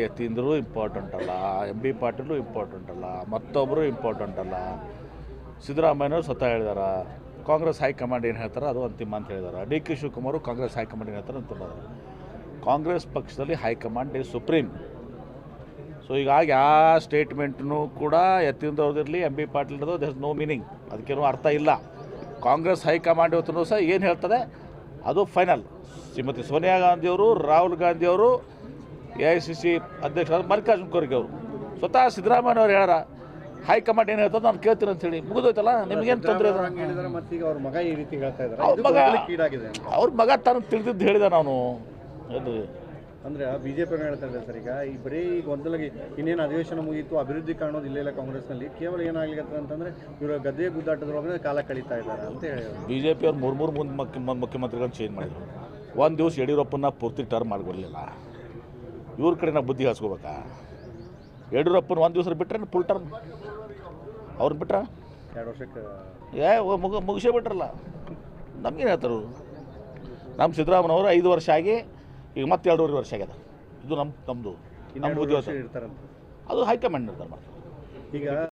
ಯತೀಂದ್ರೂ important ಅಲ್ಲ, M B Patil important ಅಲ್ಲ, ಮತ್ತೊಬ್ಬರು ಇಂಪಾರ್ಟೆಂಟ್ ಅಲ್ಲ. ಸಿದ್ದರಾಮಯ್ಯನವರು ಸ್ವತಃ ಹೇಳಿದಾರೆ, ಕಾಂಗ್ರೆಸ್ ಹೈಕಮಾಂಡ್ ಏನು ಹೇಳ್ತಾರೆ ಅದು ಅಂತಿಮ ಅಂತ ಹೇಳಿದ್ದಾರೆ. D K Shivakumar Congress high command ಏನು ಹೇಳ್ತಾರೆ ಅಂತ ಹೇಳಿದ್ದಾರೆ. ಕಾಂಗ್ರೆಸ್ ಪಕ್ಷದಲ್ಲಿ ಹೈಕಮಾಂಡ್ ಈಸ್ ಸುಪ್ರೀಂ. ಸೊ ಹೀಗಾಗಿ ಆ ಸ್ಟೇಟ್ಮೆಂಟ್ನು ಕೂಡ ಯತೀಂದ್ರವ್ರದಿರಲಿ, ಎಂ ಬಿ ಪಾಟೀಲ್ದು ದರ್ ಇಸ್ ನೋ ಮೀನಿಂಗ್, ಅದಕ್ಕೇನು ಅರ್ಥ ಇಲ್ಲ. ಕಾಂಗ್ರೆಸ್ ಹೈಕಮಾಂಡ್ ಇವತ್ತು ಸಹ ಏನು ಹೇಳ್ತದೆ ಅದು ಫೈನಲ್. ಶ್ರೀಮತಿ ಸೋನಿಯಾ ಗಾಂಧಿಯವರು, ರಾಹುಲ್ ಗಾಂಧಿಯವರು, AICC ಅಧ್ಯಕ್ಷರಾದ ಮಲ್ಲಿಕಾರ್ಜುನ ಖರ್ಗೆ ಅವರು, ಸ್ವತಃ ಸಿದ್ದರಾಮಯ್ಯವ್ರು ಹೇಳಾರ ಹೈಕಮಾಂಡ್ ಏನು ಹೇಳ್ತದೆ ನಾನು ಕೇಳ್ತೀನಿ ಅಂತೇಳಿ. ಮುಗಿದೋಯ್ತಲ್ಲ, ನಿಮಗೇನು ತೊಂದರೆ ಇದೆ? ಅವ್ರ ಮಗ ತಾನು ತಿಳಿದಿದ್ದು ಹೇಳಿದ ನಾನು ಏನು ಅಂದರೆ ಬಿಜೆಪಿ ಹೇಳ್ತಾ ಇದೆ ಸರ್. ಈಗ ಬರೀ ಈಗ ಒಂದಲಗಿ ಇನ್ನೇನು ಅಧಿವೇಶನ ಮುಗಿಯಿತು, ಅಭಿವೃದ್ಧಿ ಕಾಣೋದು ಇಲ್ಲ ಕಾಂಗ್ರೆಸ್ನಲ್ಲಿ. ಕೇವಲ ಏನಾಗ್ಲಿಕ್ಕೆ ಅಂತಂದರೆ ಇವರು ಗದ್ದೆ ಗುದ್ದಾಟದೊಳಗೆ ಕಾಲ ಕಳೀತಾ ಇದ್ದಾರೆ ಅಂತ ಹೇಳಿ BJP ಅವ್ರು ಮೂರು ಮುಖ್ಯಮಂತ್ರಿಗಳನ್ನ ಚೇಂಜ್ ಮಾಡಿದರು. ಒಂದು ದಿವಸ ಯಡಿಯೂರಪ್ಪನ ಪೂರ್ತಿ ಟರ್ಮ್ ಮಾಡಿಕೊಡಲಿಲ್ಲ. ಇವ್ರ ಕಡೆ ನಾವು ಬುದ್ಧಿ ಹಾಸ್ಕೋಬೇಕಾ? ಯಡಿಯೂರಪ್ಪನ ಒಂದು ದಿವಸ ಬಿಟ್ರೆ ಫುಲ್ ಟರ್ಮ್, ಅವ್ರನ್ನ ಬಿಟ್ರೆ 2 ವರ್ಷಕ್ಕೆ ಮುಗಿಸೇ ಬಿಟ್ರಲ್ಲ. ನಮಗೇನು ಹೇಳ್ತಾರೆ? ನಮ್ಮ ಸಿದ್ದರಾಮಯ್ಯವರು 5 ವರ್ಷ ಆಗಿ ಈಗ ಮತ್ತೆ 2.5 ವರ್ಷ ಆಗ್ಯದ. ಇದು ನಮ್ಮದು ಬುದ್ಧಿ ಇರ್ತಾರಂತ ಅದು ಹೈಕಮಾಂಡ್ ನಿರ್ಧಾರ ಮಾಡ್ತಾರೆ. ಈಗ